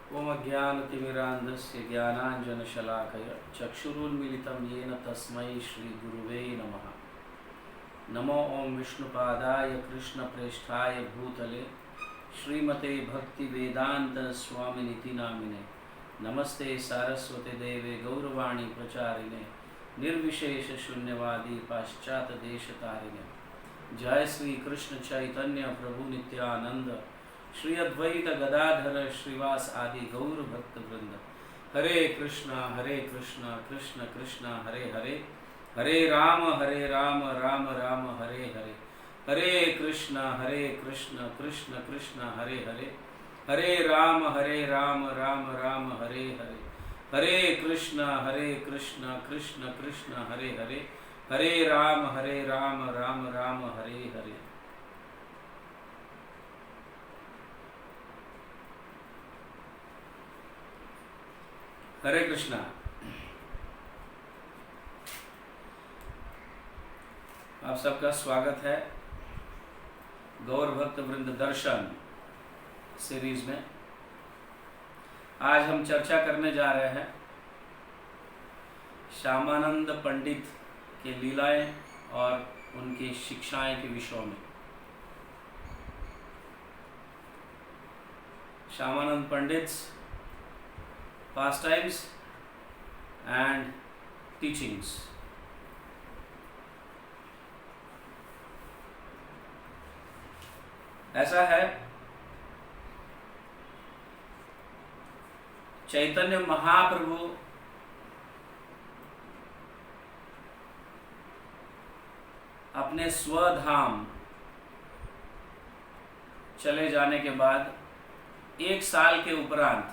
ओम अज्ञानतिमिरान्धस्य ज्ञानाञ्जनशलाकया चक्षुरुन्मीलितं येन तस्मै श्रीगुरुवे नमः। नमो ओं विष्णुपादाय कृष्णप्रेष्ठाय भूतले श्रीमते भक्तिवेदांत स्वामिनिति नामिने। नमस्ते सारस्वते देवे गौरवाणी प्रचारिणे निर्विशेष शून्यवादी पाश्चात देशतारिणे। जय श्री कृष्ण चैतन्य प्रभु नित्यानंद श्री अद्वैत गदाधर श्रीवास आदि गौर भक्त वृंद। हरे कृष्णा कृष्ण कृष्ण हरे हरे, हरे राम राम राम हरे हरे। हरे कृष्णा कृष्ण कृष्ण हरे हरे, हरे राम राम राम हरे हरे। हरे कृष्णा कृष्ण कृष्ण हरे हरे, हरे राम राम राम हरे हरे। हरे कृष्णा। आप सबका स्वागत है गौर भक्त वृंद दर्शन सीरीज में। आज हम चर्चा करने जा रहे हैं श्यामानंद पंडित के लीलाएं और उनकी शिक्षाएं के विषयों में। श्यामानंद पंडित pastimes and teachings। ऐसा है, चैतन्य महाप्रभु अपने स्वधाम चले जाने के बाद 1 साल के उपरांत,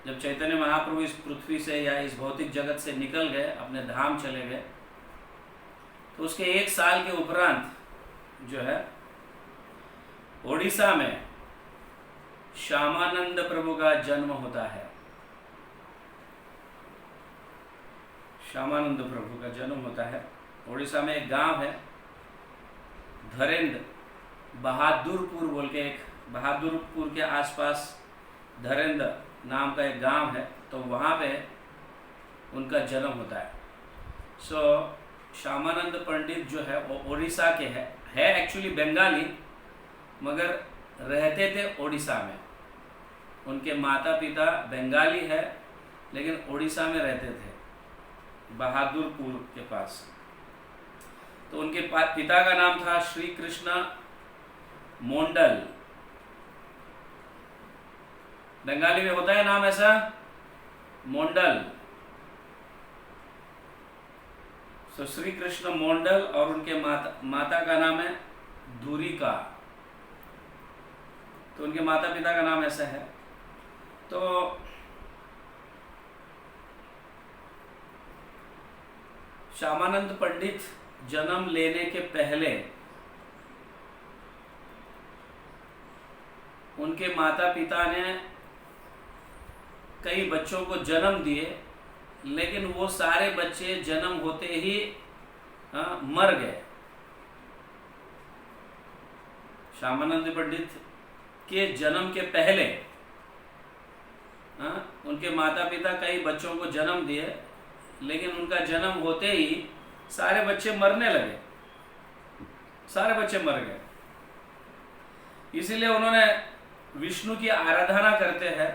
जब चैतन्य महाप्रभु इस पृथ्वी से या इस भौतिक जगत से निकल गए, अपने धाम चले गए, तो उसके 1 साल के उपरांत जो है ओडिशा में श्यामानंद प्रभु का जन्म होता है। श्यामानंद प्रभु का जन्म होता है। ओडिशा में एक गांव है धरेंद्र, बहादुरपुर बोल के, एक बहादुरपुर के आसपास धरेंद्र नाम का एक गांव है, तो वहाँ पे उनका जन्म होता है। श्यामानंद पंडित जो है वो ओडिशा के है एक्चुअली बंगाली, मगर रहते थे ओडिशा में। उनके माता पिता बंगाली है लेकिन ओडिशा में रहते थे, बहादुरपुर के पास। तो उनके पिता का नाम था श्री कृष्ण मोंडल। बंगाली में होता है नाम ऐसा, मोंडल। श्री कृष्ण मोंडल, और उनके माता का नाम है धुरिका। तो उनके माता पिता का नाम ऐसा है। तो श्यामानंद पंडित जन्म लेने के पहले उनके माता पिता ने कई बच्चों को जन्म दिए, लेकिन वो सारे बच्चे जन्म होते ही मर गए। श्यामानंद पंडित के जन्म के पहले उनके माता पिता कई बच्चों को जन्म दिए, लेकिन उनका जन्म होते ही सारे बच्चे मरने लगे, सारे बच्चे मर गए। इसीलिए उन्होंने विष्णु की आराधना करते हैं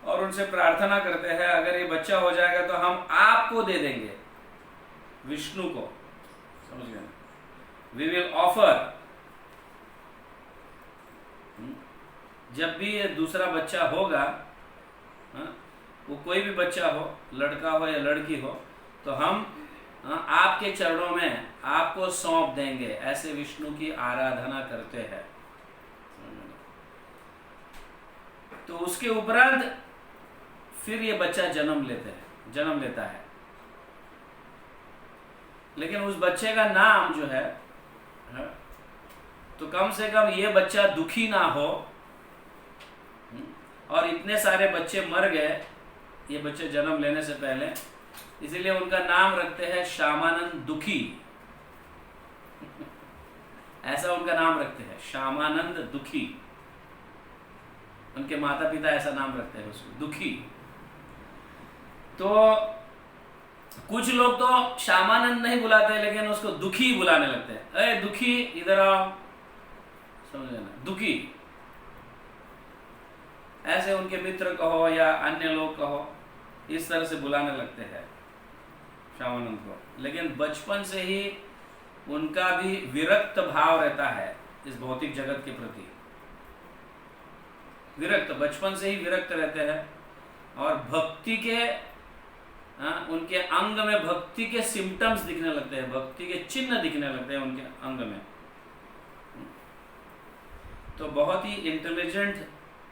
और उनसे प्रार्थना करते हैं, अगर ये बच्चा हो जाएगा तो हम आपको दे देंगे, विष्णु को। समझ गए? We will offer. जब भी ये दूसरा बच्चा होगा, वो कोई भी बच्चा हो, लड़का हो या लड़की हो, तो हम आपके चरणों में आपको सौंप देंगे, ऐसे विष्णु की आराधना करते हैं। तो उसके उपरांत फिर ये बच्चा जन्म लेता है। लेकिन उस बच्चे का नाम जो है, तो कम से कम ये बच्चा दुखी ना हो, और इतने सारे बच्चे मर गए ये बच्चे जन्म लेने से पहले, इसीलिए उनका नाम रखते हैं श्यामानंद दुखी। ऐसा उनका नाम रखते हैं, श्यामानंद दुखी। उनके माता पिता ऐसा नाम रखते हैं उसको, दुखी। तो कुछ लोग तो श्यामानंद नहीं बुलाते लेकिन उसको दुखी बुलाने लगते हैं। अरे दुखी इधर आओ, समझ लेना, दुखी। ऐसे उनके मित्र कहो या अन्य लोग कहो, इस तरह से बुलाने लगते हैं श्यामानंद को। लेकिन बचपन से ही उनका भी विरक्त भाव रहता है इस भौतिक जगत के प्रति। विरक्त, बचपन से ही विरक्त रहते हैं। और भक्ति के उनके अंग में भक्ति के सिम्टम्स दिखने लगते हैं, भक्ति के चिन्ह दिखने लगते हैं उनके अंग में। तो बहुत ही इंटेलिजेंट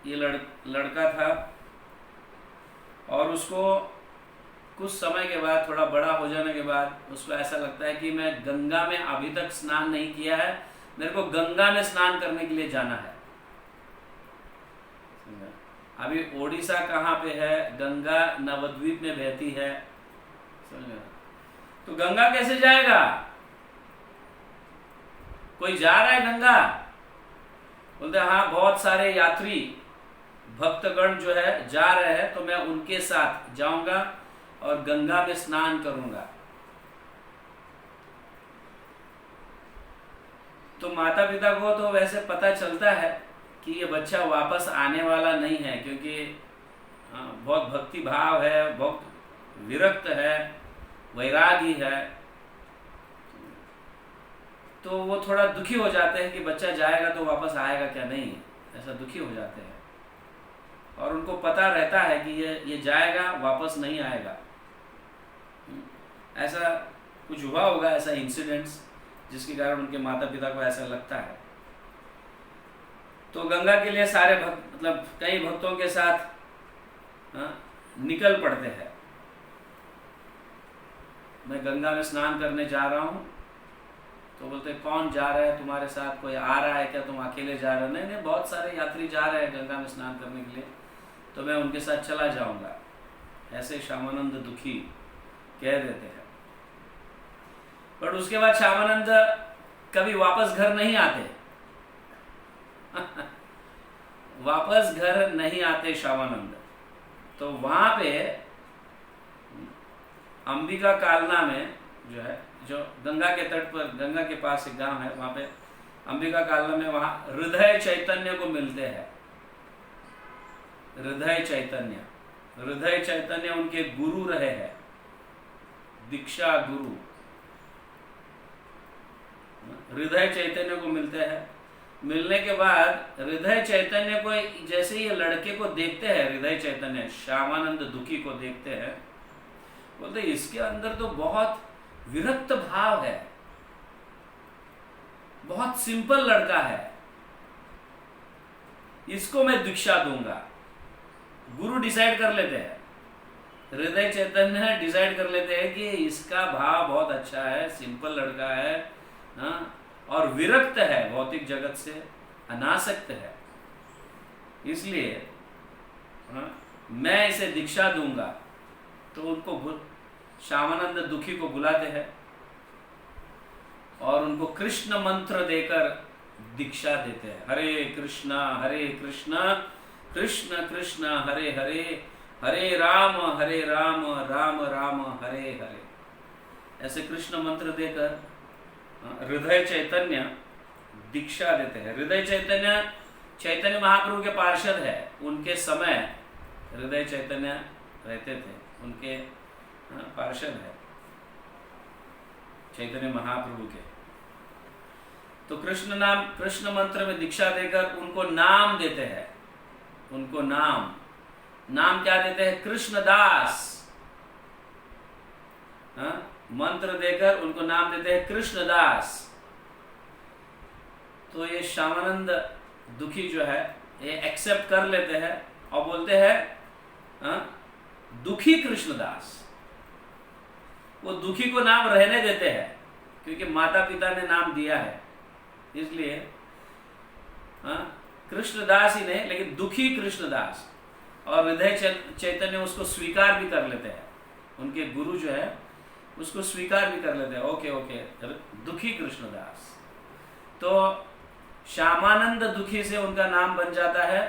ये लड़का था। और उसको कुछ समय के बाद, थोड़ा बड़ा हो जाने के बाद, उसको ऐसा लगता है कि मैं गंगा में अभी तक स्नान नहीं किया है, मेरे को गंगा में स्नान करने के लिए जाना है। अभी ओडिशा कहाँ पे है? गंगा नवद्वीप में बहती है, समझ। तो गंगा कैसे जाएगा? कोई जा रहा है गंगा? बोलते हाँ, बहुत सारे यात्री भक्तगण जो है जा रहे हैं, तो मैं उनके साथ जाऊंगा और गंगा में स्नान करूंगा। तो माता पिता को तो वैसे पता चलता है कि ये बच्चा वापस आने वाला नहीं है, क्योंकि बहुत भक्ति भाव है, बहुत विरक्त है, वैरागी है। तो वो थोड़ा दुखी हो जाते हैं कि बच्चा जाएगा तो वापस आएगा क्या नहीं, ऐसा दुखी हो जाते हैं। और उनको पता रहता है कि ये जाएगा, वापस नहीं आएगा। ऐसा कुछ हुआ होगा, ऐसा इंसिडेंट्स, जिसके कारण उनके माता पिता को ऐसा लगता है। तो गंगा के लिए सारे भक्त, मतलब कई भक्तों के साथ निकल पड़ते हैं। मैं गंगा में स्नान करने जा रहा हूँ। तो बोलते कौन जा रहा है तुम्हारे साथ? कोई आ रहा है क्या? तुम अकेले जा रहे हो? नहीं नहीं, बहुत सारे यात्री जा रहे हैं गंगा में स्नान करने के लिए, तो मैं उनके साथ चला जाऊंगा। ऐसे श्यामानंद दुखी कह देते हैं। पर उसके बाद श्यामानंद कभी वापस घर नहीं आते। वापस घर नहीं आते श्यामानंद। तो वहां पे अंबिका कालना में जो है, जो गंगा के तट पर, गंगा के पास एक गांव है, वहां पे अंबिका कालना में, वहां हृदय चैतन्य को मिलते हैं। हृदय चैतन्य, हृदय चैतन्य उनके गुरु रहे हैं, दीक्षा गुरु। हृदय चैतन्य को मिलते हैं। मिलने के बाद हृदय चैतन्य को, जैसे ये लड़के को देखते हैं, हृदय चैतन्य श्यामानंद दुखी को देखते हैं, बोलते इसके अंदर तो बहुत विरक्त भाव है, बहुत सिंपल लड़का है, इसको मैं दीक्षा दूंगा। गुरु डिसाइड कर लेते हैं, हृदय चैतन्य डिसाइड कर लेते हैं कि इसका भाव बहुत अच्छा है, सिंपल लड़का है, और विरक्त है, भौतिक जगत से अनासक्त है, इसलिए मैं इसे दीक्षा दूंगा। तो उनको श्यामानंद दुखी को बुलाते हैं और उनको कृष्ण मंत्र देकर दीक्षा देते हैं। हरे कृष्णा कृष्ण कृष्ण हरे हरे, हरे राम राम राम हरे हरे। ऐसे कृष्ण मंत्र देकर हृदय चैतन्य दीक्षा देते हैं। हृदय चैतन्य महाप्रभु के पार्षद है। उनके समय हृदय चैतन्य रहते थे, उनके पार्षद है चैतन्य महाप्रभु के। तो कृष्ण मंत्र में दीक्षा देकर उनको नाम देते हैं। उनको नाम क्या देते हैं? कृष्णदास। मंत्र देकर उनको नाम देते हैं कृष्णदास। तो ये श्यामानंद दुखी जो है ये एक्सेप्ट कर लेते हैं और बोलते हैं दुखी कृष्णदास। वो दुखी को नाम रहने देते हैं क्योंकि माता पिता ने नाम दिया है, इसलिए कृष्णदास ही नहीं लेकिन दुखी कृष्णदास। और हृदय चैतन्य उसको स्वीकार भी कर लेते हैं, उनके गुरु जो है उसको स्वीकार भी कर लेते हैं। ओके दुखी कृष्णदास। तो श्यामानंद दुखी से उनका नाम बन जाता है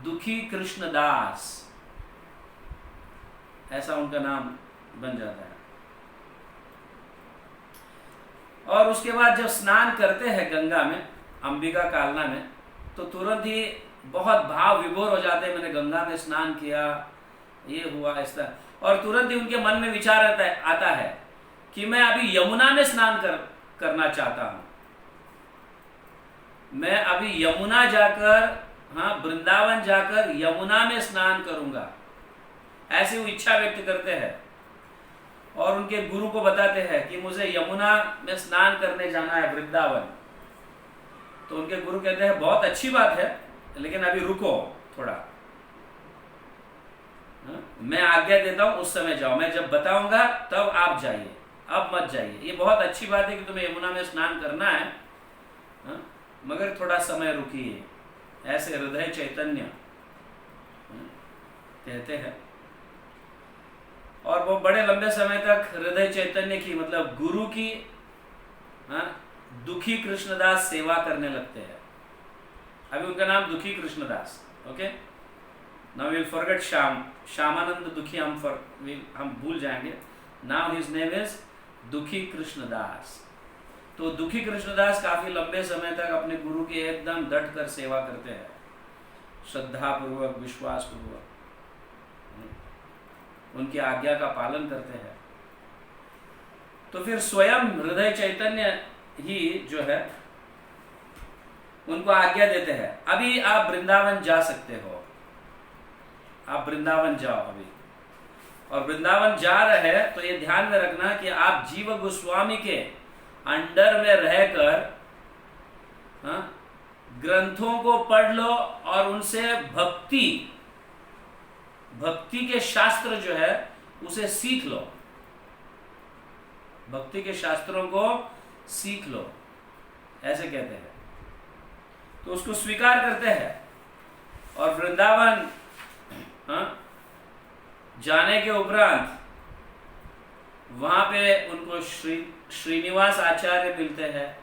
दुखी कृष्णदास, ऐसा उनका नाम बन जाता है। और उसके बाद जब स्नान करते हैं गंगा में, अंबिका कालना में, तो तुरंत ही बहुत भाव विभोर हो जाते हैं, मैंने गंगा में स्नान किया, ये हुआ इस तरह। और तुरंत ही उनके मन में विचार आता है कि मैं अभी यमुना में स्नान करना चाहता हूं, मैं अभी यमुना जाकर, हाँ, वृंदावन जाकर यमुना में स्नान करूंगा, ऐसी वो इच्छा व्यक्त करते हैं। और उनके गुरु को बताते हैं कि मुझे यमुना में स्नान करने जाना है, वृंदावन। तो उनके गुरु कहते हैं बहुत अच्छी बात है, लेकिन अभी रुको थोड़ा, मैं आज्ञा देता हूं, उस समय जाओ, मैं जब बताऊंगा तब आप जाइए, अब मत जाइए। ये बहुत अच्छी बात है कि तुम्हें यमुना में स्नान करना है, मगर थोड़ा समय रुकिए, ऐसे हृदय चैतन्य कहते हैं। और वो बड़े लंबे समय तक हृदय चैतन्य की, मतलब गुरु की, दुखी कृष्णदास सेवा करने लगते हैं। अभी उनका नाम दुखी Krishnadas, okay. Now will forget Shyamanand दुखी, हम भूल जाएंगे। नाउ हिज नेम इज दुखी कृष्णदास। तो दुखी कृष्णदास काफी लंबे समय तक अपने गुरु की एकदम डट कर सेवा करते हैं, श्रद्धा पूर्वक, विश्वास पूर्वक, उनकी आज्ञा का पालन करते हैं। तो फिर स्वयं हृदय चैतन्य ही जो है उनको आज्ञा देते हैं, अभी आप वृंदावन जा सकते हो, आप वृंदावन जाओ अभी। और वृंदावन जा रहे हैं तो ये ध्यान में रखना कि आप जीव गोस्वामी के अंडर में रहकर ग्रंथों को पढ़ लो और उनसे भक्ति के शास्त्र जो है उसे सीख लो, भक्ति के शास्त्रों को सीख लो, ऐसे कहते हैं। तो उसको स्वीकार करते हैं और वृंदावन जाने के उपरांत वहां पे उनको श्रीनिवास आचार्य मिलते हैं,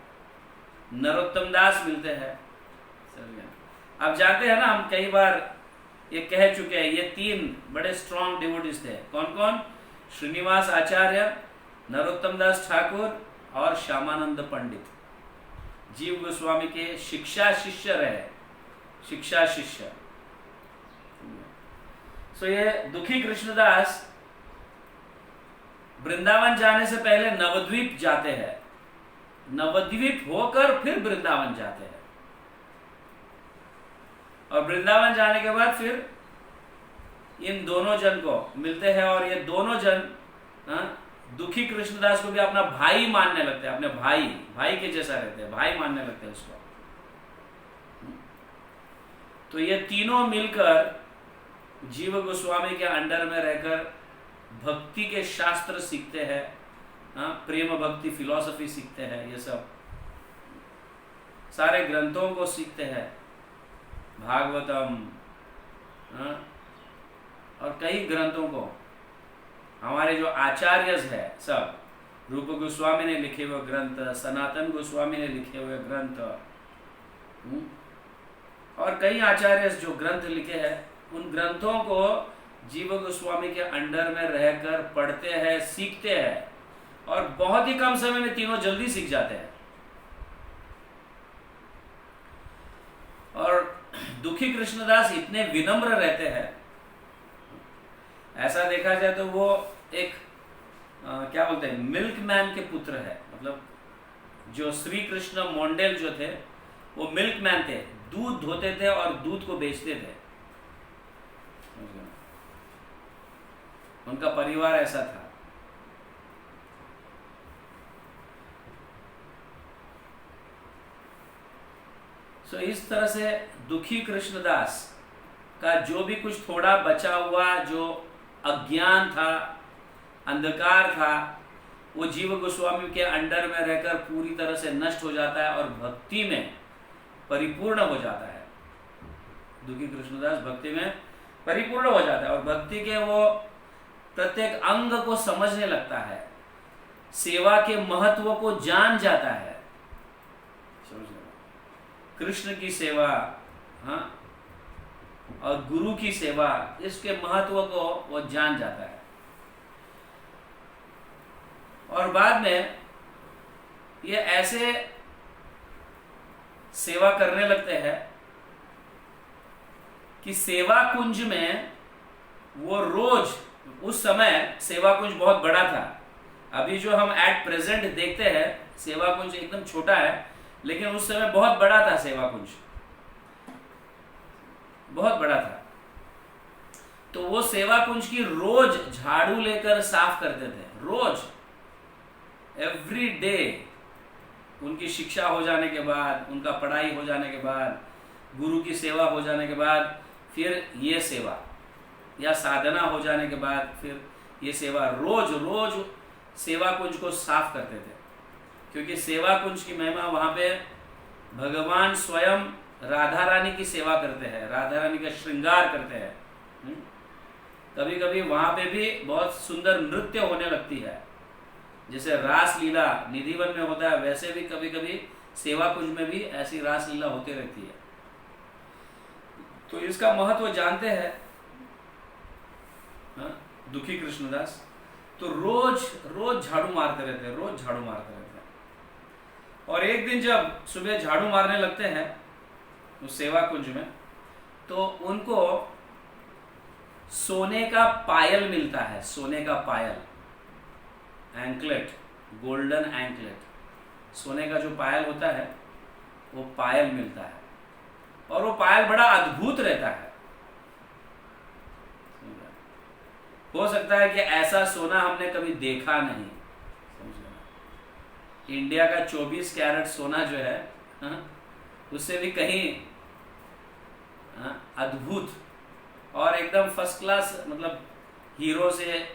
नरोत्तम दास मिलते हैं। अब जानते हैं ना, हम कई बार ये कह चुके हैं, ये तीन बड़े स्ट्रॉन्ग डिवोटीज थे। कौन कौन? श्रीनिवास आचार्य, नरोत्तम दास ठाकुर और श्यामानंद पंडित, जीव गोस्वामी के शिक्षा शिष्य रहे, शिक्षा शिष्य। सो ये दुखी कृष्णदास वृंदावन जाने से पहले नवद्वीप जाते हैं, नवद्वीप होकर फिर वृंदावन जाते हैं, और वृंदावन जाने के बाद फिर इन दोनों जन को मिलते हैं। और ये दोनों जन दुखी कृष्णदास को भी अपना भाई मानने लगते हैं, अपने भाई के जैसा रहते हैं, भाई मानने लगते हैं उसको। तो ये तीनों मिलकर जीव गोस्वामी के अंडर में रहकर भक्ति के शास्त्र सीखते हैं, प्रेम भक्ति फिलॉसफी सीखते हैं, ये सब सारे ग्रंथों को सीखते हैं, भागवतम और कई ग्रंथों को। हमारे जो आचार्य है सब, रूप गोस्वामी ने लिखे हुए ग्रंथ, सनातन गोस्वामी ने लिखे हुए ग्रंथ, और कई आचार्य जो ग्रंथ लिखे हैं, उन ग्रंथों को जीव गोस्वामी के अंडर में रहकर पढ़ते हैं, सीखते हैं, और बहुत ही कम समय में तीनों जल्दी सीख जाते हैं। और दुखी कृष्णदास इतने विनम्र रहते हैं, ऐसा देखा जाए तो वो एक क्या बोलते हैं, मिल्कमैन के पुत्र है। मतलब जो श्री कृष्ण मोंडेल जो थे वो मिल्कमैन थे, दूध धोते थे और दूध को बेचते थे, उनका परिवार ऐसा था। सो इस तरह से दुखी कृष्णदास का जो भी कुछ थोड़ा बचा हुआ जो अज्ञान था, अंधकार था, वो जीव गोस्वामी के अंडर में रहकर पूरी तरह से नष्ट हो जाता है और भक्ति में परिपूर्ण हो जाता है। दुखी कृष्णदास भक्ति में परिपूर्ण हो जाता है और भक्ति के वो प्रत्येक अंग को समझने लगता है, सेवा के महत्व को जान जाता है। कृष्ण की सेवा, और गुरु की सेवा, इसके महत्व को वो जान जाता है। और बाद में ये ऐसे सेवा करने लगते हैं कि सेवा कुंज में वो रोज, उस समय सेवा कुंज बहुत बड़ा था। अभी जो हम एट प्रेजेंट देखते हैं सेवा कुंज एकदम छोटा है, लेकिन उस समय बहुत बड़ा था। सेवा कुंज बहुत बड़ा था। तो वो सेवा कुंज की रोज झाड़ू लेकर साफ करते थे, रोज, एवरी डे। उनकी शिक्षा हो जाने के बाद, उनका पढ़ाई हो जाने के बाद, गुरु की सेवा हो जाने के बाद, फिर ये सेवा या साधना हो जाने के बाद, फिर ये सेवा, रोज रोज सेवा कुंज को साफ करते थे। क्योंकि सेवा कुंज की महिमा, वहाँ पे भगवान स्वयं राधा रानी की सेवा करते हैं, राधा रानी का श्रृंगार करते हैं। कभी कभी वहाँ पे भी बहुत सुंदर नृत्य होने लगती है, जैसे रास लीला निधिवन में होता है, वैसे भी कभी कभी सेवा कुंज में भी ऐसी रास लीला होती रहती है। तो इसका महत्व जानते हैं दुखी कृष्णदास। तो रोज रोज झाड़ू मारते रहते हैं, रोज झाड़ू मारते रहते हैं। और एक दिन जब सुबह झाड़ू मारने लगते हैं उस सेवा कुंज में, तो उनको सोने का पायल मिलता है, सोने का पायल, एंकलेट, गोल्डन एंकलेट, सोने का जो पायल होता है वो पायल मिलता है। और वो पायल बड़ा अद्भुत रहता है। हो सकता है कि ऐसा सोना हमने कभी देखा नहीं, समझ। इंडिया का 24 कैरेट सोना जो है, उससे भी कहीं अद्भुत और एकदम फर्स्ट क्लास, मतलब हीरो से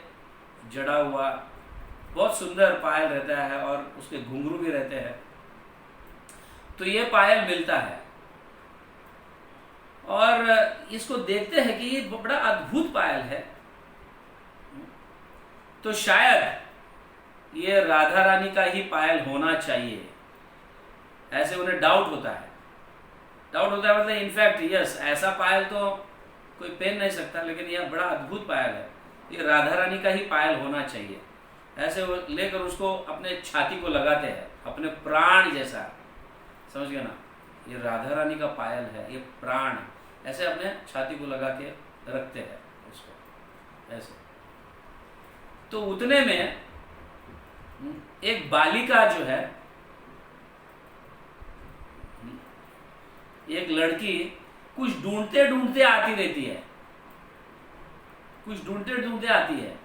जड़ा हुआ बहुत सुंदर पायल रहता है, और उसके घुंघरू भी रहते हैं। तो ये पायल मिलता है, और इसको देखते हैं कि ये बड़ा अद्भुत पायल है। तो शायद ये राधा रानी का ही पायल होना चाहिए, ऐसे उन्हें डाउट होता है। डाउट होता है मतलब इनफैक्ट यस, ऐसा पायल तो कोई पहन नहीं सकता, लेकिन यह बड़ा अद्भुत पायल है, ये राधा रानी का ही पायल होना चाहिए। ऐसे वो लेकर उसको अपने छाती को लगाते हैं, अपने प्राण जैसा, समझ गए ना, ये राधा रानी का पायल है, ये प्राण, ऐसे अपने छाती को लगा के रखते हैं उसको ऐसे। तो उतने में एक बालिका जो है, एक लड़की कुछ ढूंढते ढूंढते आती रहती है, कुछ ढूंढते ढूंढते आती है।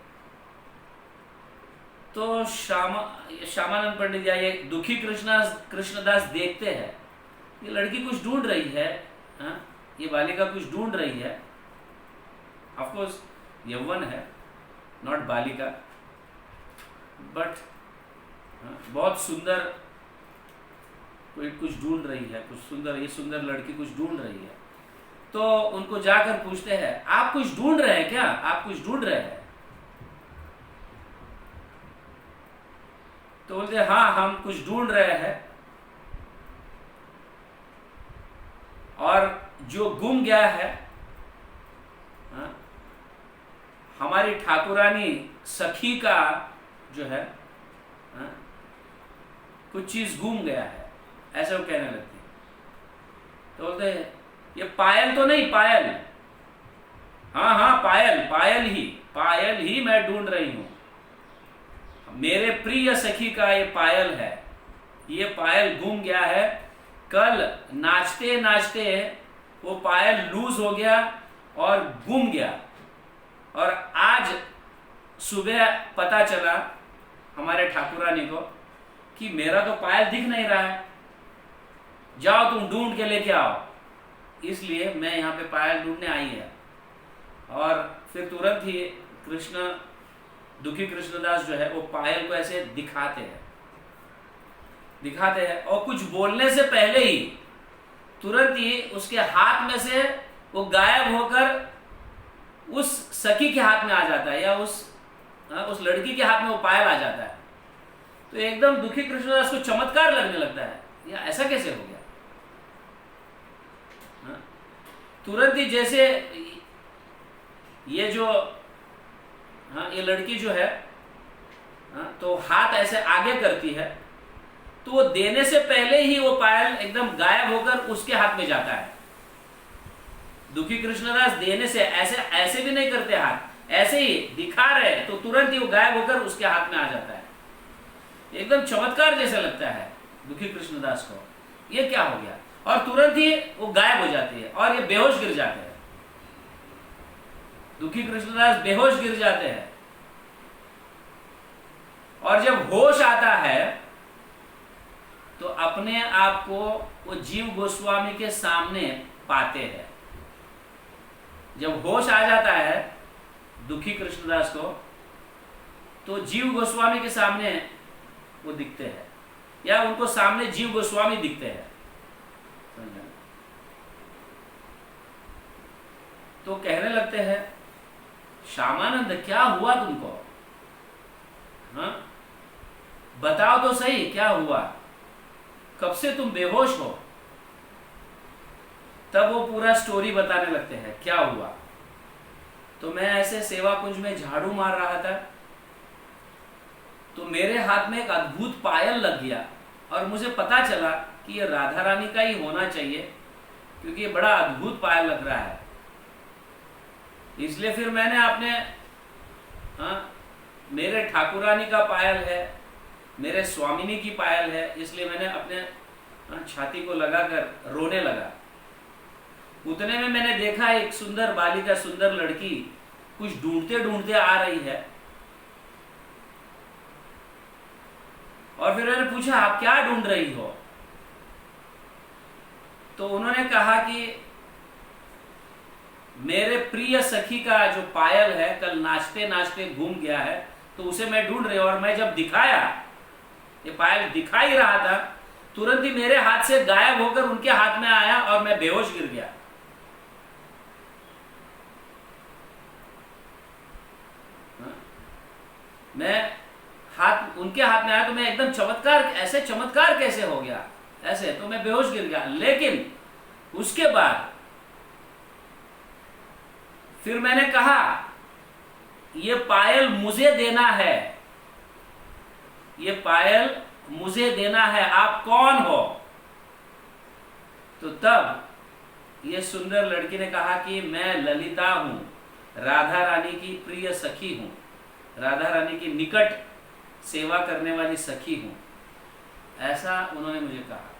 तो श्यामानंद पंडित या ये दुखी कृष्णदास देखते हैं ये लड़की कुछ ढूंढ रही है, ये बालिका कुछ ढूंढ रही है। ऑफ कोर्स यौवन है, नॉट बालिका, बट बहुत सुंदर, कोई कुछ ढूंढ रही है, कुछ सुंदर, ये सुंदर लड़की कुछ ढूंढ रही है। तो उनको जाकर पूछते हैं, आप कुछ ढूंढ रहे हैं क्या, आप कुछ ढूंढ रहे हैं? तो बोलते हाँ, हम कुछ ढूंढ रहे हैं, और जो गुम गया है, हमारी ठाकुरानी सखी का जो है, कुछ चीज गुम गया है, ऐसे वो कहने लगती है। तो बोलते ये पायल तो नहीं, पायल, हाँ हाँ पायल, पायल ही मैं ढूंढ रही हूं, मेरे प्रिय सखी का ये पायल है, ये पायल गुम गया है। कल नाचते नाचते वो पायल लूज हो गया और गुम गया, और आज सुबह पता चला हमारे ठाकुरानी को कि मेरा तो पायल दिख नहीं रहा है, जाओ तुम ढूंढ के लेके आओ। इसलिए मैं यहाँ पे पायल ढूंढने आई है। और फिर तुरंत ही दुखी कृष्णदास जो है वो पायल को ऐसे दिखाते हैं, और कुछ बोलने से पहले ही तुरंत ही उसके हाथ में से वो गायब होकर उस सखी के हाथ में आ जाता है, या उस लड़की के हाथ में वो पायल आ जाता है। तो एकदम दुखी कृष्णदास को चमत्कार लगने लगता है, या ऐसा कैसे हो गया। तुरंत ही जैसे ये जो ये लड़की जो है तो हाथ ऐसे आगे करती है, तो वो देने से पहले ही वो पायल एकदम गायब होकर उसके हाथ में जाता है। दुखी कृष्णदास देने से ऐसे भी नहीं करते, हाथ ऐसे ही दिखा रहे तो तुरंत ही वो गायब होकर उसके हाथ में आ जाता है। एकदम चमत्कार जैसा लगता है दुखी कृष्णदास को, ये क्या हो गया, और तुरंत ही वो गायब हो जाती है और ये बेहोश गिर जाते हैं। दुखी कृष्णदास बेहोश गिर जाते हैं, और जब होश आता है तो अपने आप को वो जीव गोस्वामी के सामने पाते हैं। जब होश आ जाता है दुखी कृष्णदास को, तो जीव गोस्वामी के सामने वो दिखते हैं, या उनको सामने जीव गोस्वामी दिखते हैं। तो कहने लगते हैं, श्यामानंद क्या हुआ तुमको, बताओ तो सही क्या हुआ, कब से तुम बेहोश हो। तब वो पूरा स्टोरी बताने लगते हैं क्या हुआ। तो मैं ऐसे सेवा कुंज में झाड़ू मार रहा था, तो मेरे हाथ में एक अद्भुत पायल लग गया, और मुझे पता चला कि ये राधा रानी का ही होना चाहिए, क्योंकि ये बड़ा अद्भुत पायल लग रहा है। इसलिए फिर मैंने अपने मेरे ठाकुरानी का पायल है, मेरे स्वामिनी की पायल है, इसलिए मैंने अपने छाती को लगाकर रोने लगा। उतने में मैंने देखा एक सुंदर बालिका, सुंदर लड़की कुछ ढूंढते ढूंढते आ रही है, और फिर मैंने पूछा आप क्या ढूंढ रही हो। तो उन्होंने कहा कि मेरे प्रिय सखी का जो पायल है कल नाचते नाचते घूम गया है, तो उसे मैं ढूंढ रही हूं। और मैं जब दिखाया, ये पायल दिखा ही रहा था, तुरंत ही मेरे हाथ से गायब होकर उनके हाथ में आया और मैं बेहोश गिर गया। मैं हाथ उनके हाथ में आया तो मैं एकदम चमत्कार, ऐसे चमत्कार कैसे हो गया, ऐसे तो मैं बेहोश गिर गया। लेकिन उसके बाद फिर मैंने कहा ये पायल मुझे देना है, ये पायल मुझे देना है, आप कौन हो। तो तब ये सुंदर लड़की ने कहा कि मैं ललिता हूं, राधा रानी की प्रिय सखी हूं, राधा रानी की निकट सेवा करने वाली सखी हूं, ऐसा उन्होंने मुझे कहा।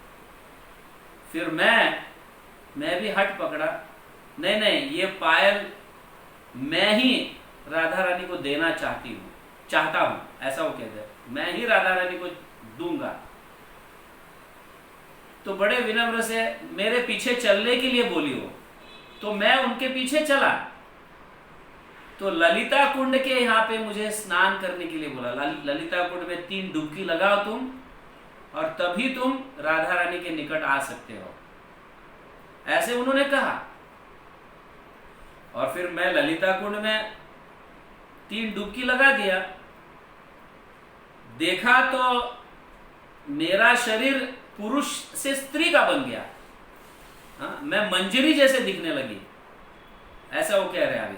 फिर मैं भी हट पकड़ा, नहीं नहीं, ये पायल मैं ही राधा रानी को देना चाहता हूं, ऐसा वो कहते हैं, मैं ही राधा रानी को दूंगा। तो बड़े विनम्र से मेरे पीछे चलने के लिए बोली हो, तो मैं उनके पीछे चला। तो ललिता कुंड के यहाँ पे मुझे स्नान करने के लिए बोला, ललिता कुंड में 3 डुबकी लगाओ तुम, और तभी तुम राधा रानी के निकट आ सकते हो, ऐसे उन्होंने कहा। और फिर मैं ललिता कुंड में 3 डुबकी लगा दिया, देखा तो मेरा शरीर पुरुष से स्त्री का बन गया। मैं मंजरी जैसे दिखने लगी, ऐसा वो कह रहे हैं। अभी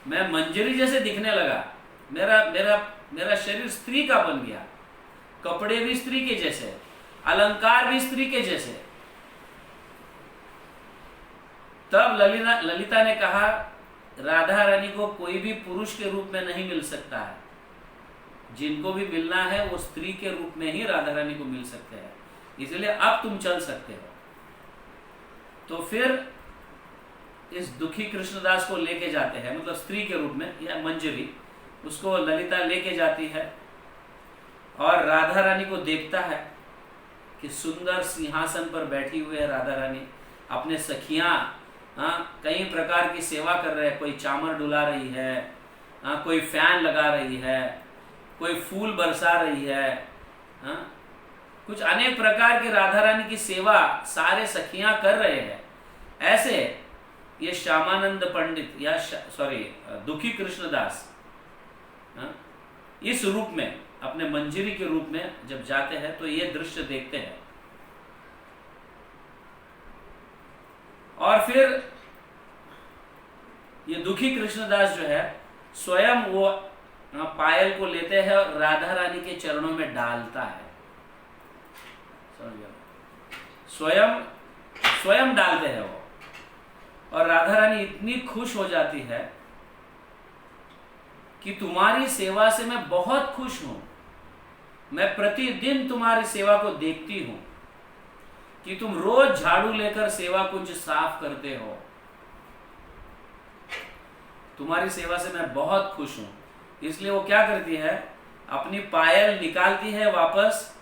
मैं मंजरी जैसे दिखने लगा, मेरा शरीर स्त्री का बन गया, कपड़े भी स्त्री के जैसे, अलंकार भी स्त्री के जैसे। तब ललिता ने कहा राधा रानी को कोई भी पुरुष के रूप में नहीं मिल सकता है, जिनको भी मिलना है वो स्त्री के रूप में ही राधा रानी को मिल सकते हैं, इसलिए अब तुम चल सकते हो। तो फिर इस दुखी कृष्णदास को लेके जाते हैं, मतलब स्त्री के रूप में, या मंजरी, उसको ललिता लेके जाती है, और राधा रानी को देखता है कि सुंदर सिंहासन पर बैठी हुई है राधा रानी, अपने सखियां कई प्रकार की सेवा कर रहे हैं, कोई चामर डुला रही है, कोई फैन लगा रही है, कोई फूल बरसा रही है, कुछ अनेक प्रकार की राधा रानी की सेवा सारे सखियां कर रहे हैं। ऐसे ये श्यामानंद पंडित या दुखी कृष्णदास इस रूप में, अपने मंजरी के रूप में जब जाते हैं तो ये दृश्य देखते हैं। और फिर ये दुखी कृष्णदास जो है स्वयं वो पायल को लेते हैं और राधा रानी के चरणों में डालता है। समझ गया? स्वयं स्वयं डालते हैं वो, और राधा रानी इतनी खुश हो जाती है कि तुम्हारी सेवा से मैं बहुत खुश हूं, मैं प्रतिदिन तुम्हारी सेवा को देखती हूं कि तुम रोज झाड़ू लेकर सेवा कुंज साफ करते हो, तुम्हारी सेवा से मैं बहुत खुश हूं। इसलिए वो क्या करती है, अपनी पायल निकालती है वापस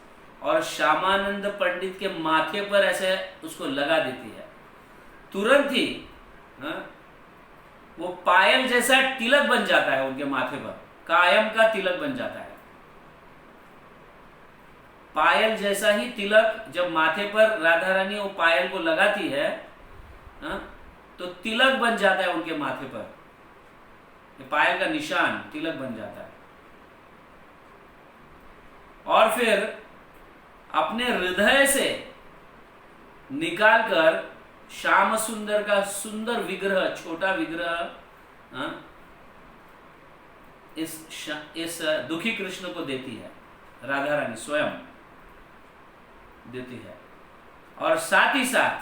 और श्यामानंद पंडित के माथे पर ऐसे उसको लगा देती है। तुरंत ही वो पायल जैसा तिलक बन जाता है उनके माथे पर, कायम का तिलक बन जाता है। पायल जैसा ही तिलक जब माथे पर राधा रानी वो पायल को लगाती है तो तिलक बन जाता है उनके माथे पर, पायल का निशान तिलक बन जाता है। और फिर अपने हृदय से निकालकर श्याम सुंदर का सुंदर विग्रह, छोटा विग्रह इस दुखी कृष्ण को देती है, राधा रानी स्वयं देती है। और साथ ही साथ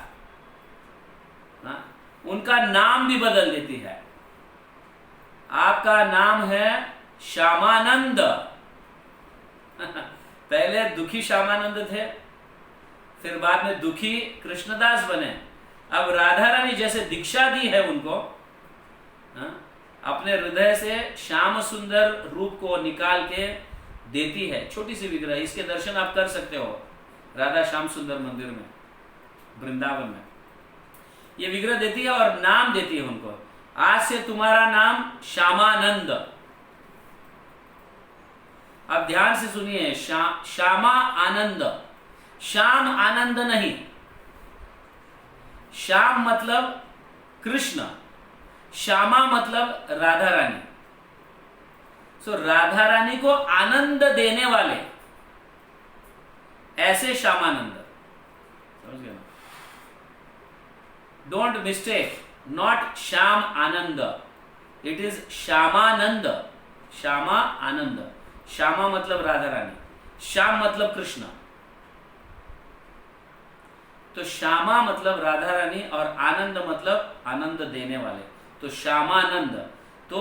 उनका नाम भी बदल देती है। आपका नाम है श्यामानंद। पहले दुखी श्यामानंद थे, फिर बाद में दुखी कृष्णदास बने। अब राधा रानी जैसे दीक्षा दी है उनको, अपने हृदय से श्याम सुंदर रूप को निकाल के देती है, छोटी सी विग्रह। इसके दर्शन आप कर सकते हो राधा श्याम सुंदर मंदिर में, वृंदावन में। ये विग्रह देती है और नाम देती है उनको, आज से तुम्हारा नाम श्यामानंद। अब ध्यान से सुनिए, श्यामा आनंद, श्याम आनंद नहीं। श्याम मतलब कृष्ण, श्यामा मतलब राधा रानी। सो राधा रानी को आनंद देने वाले, ऐसे श्यामानंद। समझ गए ना? Don't mistake, not Shyam Anand, it is Shyamanand. Shyama Anand, Shyama मतलब राधा रानी, श्याम मतलब कृष्ण। तो श्यामा मतलब राधा रानी और आनंद मतलब आनंद देने वाले, तो श्यामानंद। तो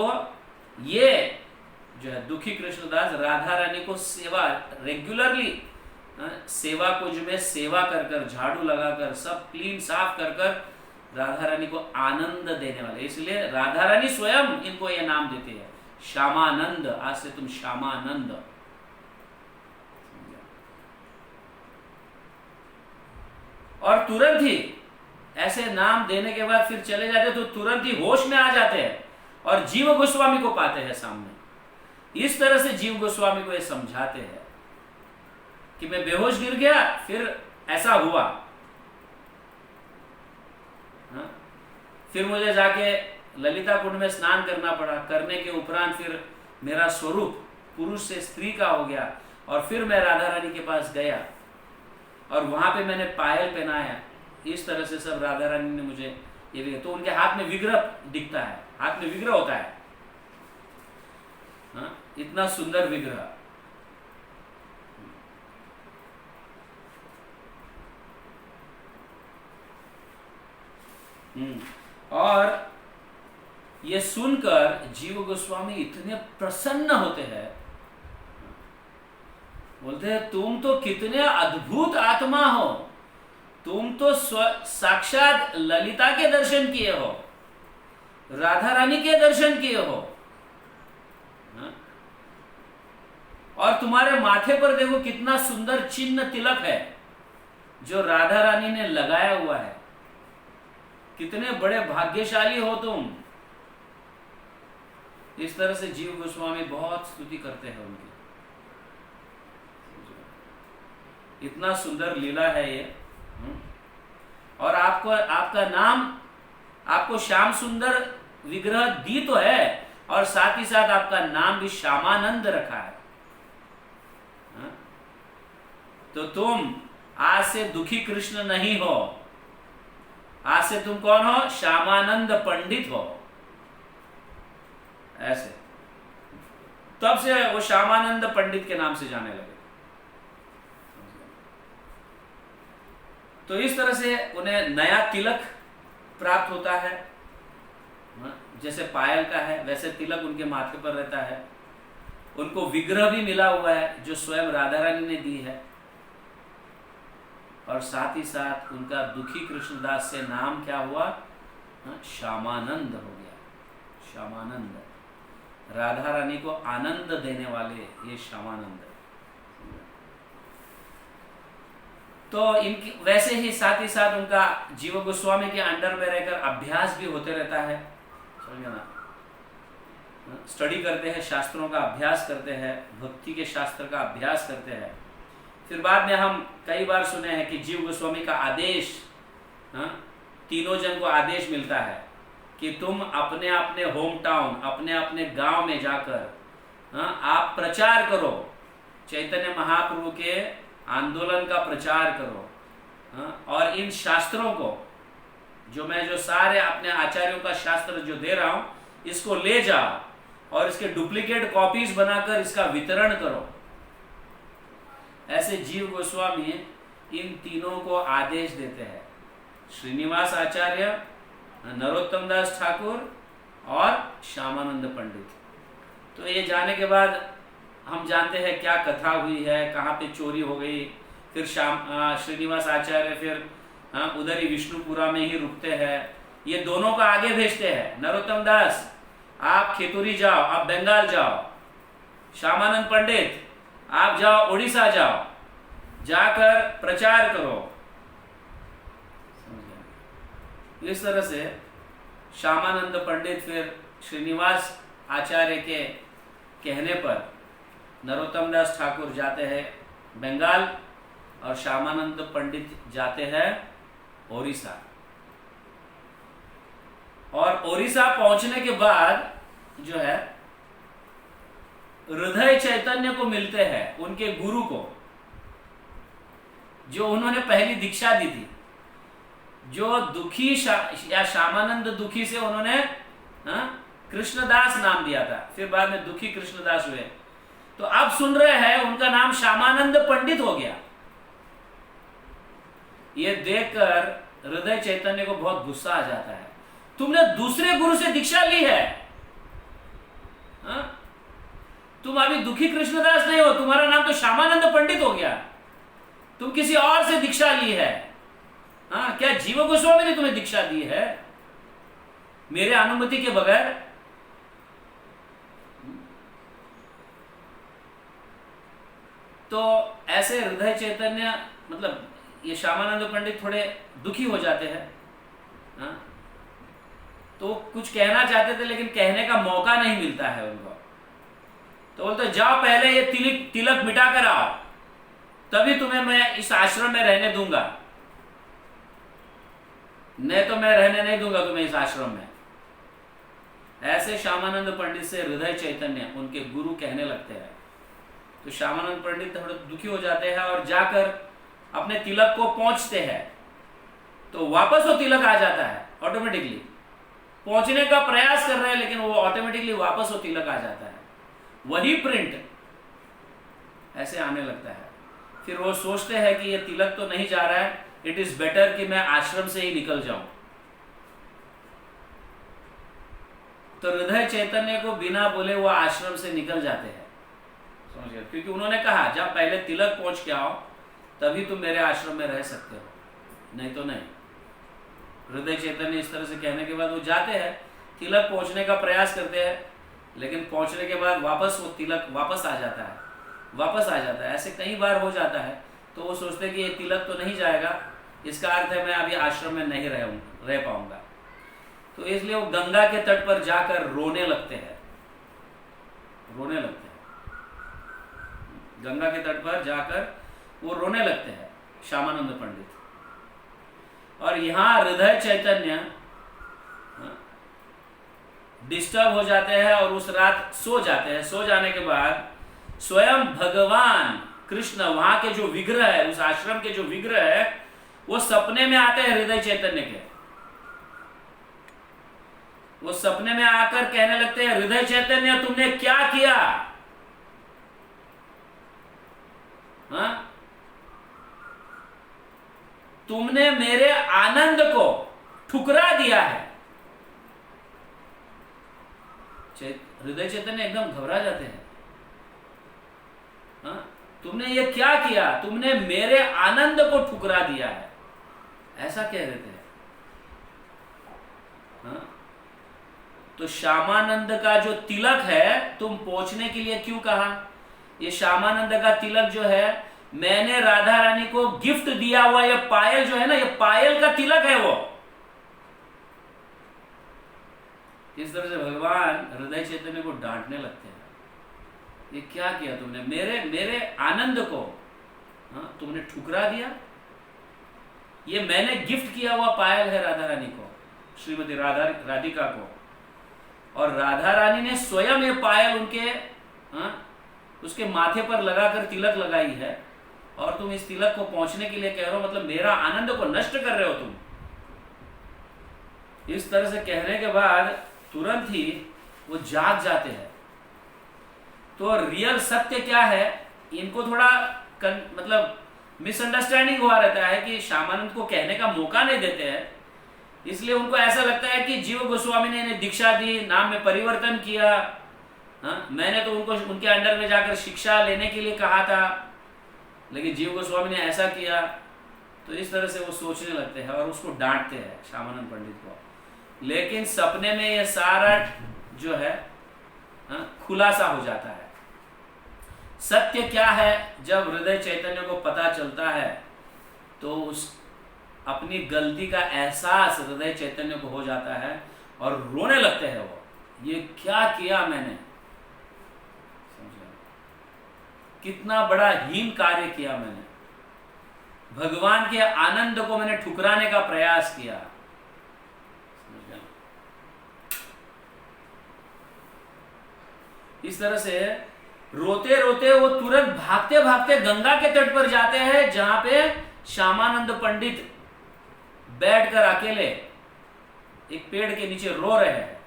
ये जो है दुखी कृष्णदास राधा रानी को सेवा रेगुलरली, सेवा कुंज में सेवा कर कर, झाड़ू लगाकर, सब क्लीन साफ कर कर राधा रानी को आनंद देने वाले, इसलिए राधा रानी स्वयं इनको ये नाम देती है श्यामानंद। आज से तुम श्यामानंद। और तुरंत ही ऐसे नाम देने के बाद फिर चले जाते तो तुरंत ही होश में आ जाते हैं और जीव गोस्वामी को पाते हैं सामने। इस तरह से जीव गोस्वामी को ये समझाते हैं कि मैं बेहोश गिर गया, फिर ऐसा हुआ, फिर मुझे जाके ललिता कुंड में स्नान करना पड़ा, करने के उपरांत फिर मेरा स्वरूप पुरुष से स्त्री का हो गया, और फिर मैं राधा रानी के पास गया और वहां पे मैंने पायल पहनाया। इस तरह से सब राधा रानी ने मुझे ये भी, तो उनके हाथ में विग्रह दिखता है, हाथ में विग्रह होता है, इतना सुंदर विग्रह। और ये सुनकर जीव गोस्वामी इतने प्रसन्न होते हैं, बोलते हैं तुम तो कितने अद्भुत आत्मा हो, तुम तो साक्षात ललिता के दर्शन किए हो, राधा रानी के दर्शन किए हो, और तुम्हारे माथे पर देखो कितना सुंदर चिन्ह तिलक है जो राधा रानी ने लगाया हुआ है, कितने बड़े भाग्यशाली हो तुम। इस तरह से जीव गोस्वामी बहुत स्तुति करते हैं उनकी। इतना सुंदर लीला है ये। और आपको, आपका नाम, आपको श्याम सुंदर विग्रह दी तो है, और साथ ही साथ आपका नाम भी श्यामानंद रखा है। तो तुम आज से दुखी कृष्ण नहीं हो, आज से तुम कौन हो? श्यामानंद पंडित हो। ऐसे तब से वो श्यामानंद पंडित के नाम से जाने लगे। तो इस तरह से उन्हें नया तिलक प्राप्त होता है, जैसे पायल का है वैसे तिलक उनके माथे पर रहता है। उनको विग्रह भी मिला हुआ है जो स्वयं राधा रानी ने दी है, और साथ ही साथ उनका दुखी कृष्णदास से नाम क्या हुआ? श्यामानंद हो गया। श्यामानंद, राधा रानी को आनंद देने वाले ये श्यामानंद। तो इनकी वैसे ही साथ उनका जीव गोस्वामी के अंडर में रहकर अभ्यास भी होते रहता है, समझे ना। स्टडी करते हैं, शास्त्रों का अभ्यास करते हैं, भक्ति के शास्त्र का अभ्यास करते हैं। फिर बाद में हम कई बार सुने हैं कि जीव गोस्वामी का आदेश, तीनों जन को आदेश मिलता है कि तुम अपने अपने होम टाउन, अपने अपने गांव में जाकर आप प्रचार करो, चैतन्य महाप्रभु के आंदोलन का प्रचार करो, और इन शास्त्रों को जो सारे अपने आचार्यों का शास्त्र जो दे रहा हूं इसको ले जाओ और इसके डुप्लीकेट कॉपीज बनाकर इसका वितरण करो। ऐसे जीव गोस्वामी इन तीनों को आदेश देते हैं, श्रीनिवास आचार्य, नरोत्तम दास ठाकुर और श्यामानंद पंडित। तो ये जाने के बाद हम जानते हैं क्या कथा हुई है, कहाँ पे चोरी हो गई। फिर श्रीनिवास आचार्य फिर उधर ही विष्णुपुरा में ही रुकते हैं। ये दोनों का आगे भेजते हैं, नरोत्तम दास आप खेतुरी जाओ, आप बंगाल जाओ, श्यामानंद पंडित आप जाओ उड़ीसा जाओ, जाकर प्रचार करो। इस तरह से श्यामानंद पंडित फिर श्रीनिवास आचार्य के कहने पर नरोत्तम दास ठाकुर जाते हैं बंगाल और श्यामानंद पंडित जाते हैं ओडिशा। और ओडिशा पहुंचने के बाद जो है हृदय चैतन्य को मिलते हैं, उनके गुरु को, जो उन्होंने पहली दीक्षा दी थी, जो दुखी या श्यामानंद दुखी से उन्होंने कृष्णदास नाम दिया था, फिर बाद में दुखी कृष्णदास हुए। तो अब सुन रहे हैं उनका नाम श्यामानंद पंडित हो गया। ये देखकर हृदय चैतन्य को बहुत गुस्सा आ जाता है, तुमने दूसरे गुरु से दीक्षा ली है, तुम अभी दुखी कृष्णदास नहीं हो, तुम्हारा नाम तो श्यामानंद पंडित हो गया, तुम किसी और से दीक्षा ली है। क्या जीव गोस्वामी ने तुम्हें दीक्षा दी है मेरे अनुमति के बगैर? तो ऐसे हृदय चैतन्य मतलब ये श्यामानंद पंडित थोड़े दुखी हो जाते हैं। तो कुछ कहना चाहते थे लेकिन कहने का मौका नहीं मिलता है उनको। तो बोलते जाओ पहले ये तिलक मिटा कर आओ, तभी तुम्हें मैं इस आश्रम में रहने दूंगा, नहीं तो मैं रहने नहीं दूंगा तुम्हें इस आश्रम में। ऐसे श्यामानंद पंडित से हृदय चैतन्य उनके गुरु कहने लगते हैं। तो श्यामानंद पंडित थोड़े दुखी हो जाते हैं और जाकर अपने तिलक को पहुंचते हैं। तो वापस वो तिलक आ जाता है ऑटोमेटिकली, पहुंचने का प्रयास कर रहे हैं लेकिन वो ऑटोमेटिकली वापस वो तिलक आ जाता है, वही प्रिंट ऐसे आने लगता है। फिर वो सोचते हैं कि ये तिलक तो नहीं जा रहा है, इट इज बेटर कि मैं आश्रम से ही निकल जाऊं। तो हृदय चैतन्य को बिना बोले वो आश्रम से निकल जाते हैं, समझिए, क्योंकि उन्होंने कहा जब पहले तिलक पहुंच के आओ तभी तुम मेरे आश्रम में रह सकते हो, नहीं तो नहीं। हृदय चैतन्य इस तरह से कहने के बाद वो जाते हैं, तिलक पहुंचने का प्रयास करते हैं, लेकिन पहुंचने के बाद वापस वो तिलक वापस आ जाता है। ऐसे कई बार हो जाता है। तो वो सोचते हैं कि ये तिलक तो नहीं जाएगा, इसका अर्थ है मैं अभी आश्रम में नहीं रह पाऊंगा। तो इसलिए वो गंगा के तट पर जाकर रोने लगते हैं। गंगा के तट पर जाकर वो रोने लगते हैं श्यामानंद पंडित। और यहाँ हृदय चैतन्य डिस्टर्ब हो जाते हैं और उस रात सो जाते हैं। सो जाने के बाद स्वयं भगवान कृष्ण, वहां के जो विग्रह है, उस आश्रम के जो विग्रह है, वो सपने में आते हैं हृदय चैतन्य के। वो सपने में आकर कहने लगते हैं, हृदय चैतन्य तुमने क्या किया? हाँ, तुमने मेरे आनंद को ठुकरा दिया है। हृदय चैतन्य एकदम घबरा जाते हैं। हाँ, तुमने ये क्या किया? तुमने मेरे आनंद को ठुकरा दिया है, ऐसा कह रहे थे। हाँ, तो श्यामानंद का जो तिलक है, तुम पहुंचने के लिए क्यों कहा? ये श्यामानंद का तिलक जो है, मैंने राधा रानी को गिफ्ट दिया हुआ ये पायल जो है ना, ये पायल का तिलक है वो। इस तरह से भगवान हृदय चैतन्य को डांटने लगते हैं, ये क्या किया तुमने? मेरे आनंद को तुमने ठुकरा दिया। ये मैंने गिफ्ट किया हुआ पायल है राधा रानी को, श्रीमती राधिका को, और राधा रानी ने स्वयं ये पायल उसके माथे पर लगाकर तिलक लगाई है, और तुम इस तिलक को पहुंचने के लिए कह रहे हो, मतलब मेरा आनंद को नष्ट कर रहे हो तुम। इस तरह से कहने के बाद तुरंत ही वो जाग जाते हैं। तो रियल सत्य क्या है, इनको थोड़ा मतलब मिसअंडरस्टैंडिंग हुआ रहता है कि श्यामानंद को कहने का मौका नहीं देते हैं, इसलिए उनको ऐसा लगता है कि जीव गोस्वामी ने इन्हें दीक्षा दी, नाम में परिवर्तन किया। मैंने तो उनको उनके अंडर में जाकर शिक्षा लेने के लिए कहा था, लेकिन जीव गोस्वामी ने ऐसा किया। तो इस तरह से वो सोचने लगते हैं और उसको डांटते हैं श्यामानंद पंडित को। लेकिन सपने में ये सारा जो है खुलासा हो जाता है। सत्य क्या है, जब हृदय चैतन्य को पता चलता है तो उस अपनी गलती का एहसास हृदय चैतन्य को हो जाता है और रोने लगते हैं वो, ये क्या किया मैंने, कितना बड़ा हीन कार्य किया मैंने, भगवान के आनंद को मैंने ठुकराने का प्रयास किया। इस तरह से रोते रोते वो तुरंत भागते भागते गंगा के तट पर जाते हैं, जहां पे श्यामानंद पंडित बैठकर अकेले एक पेड़ के नीचे रो रहे हैं।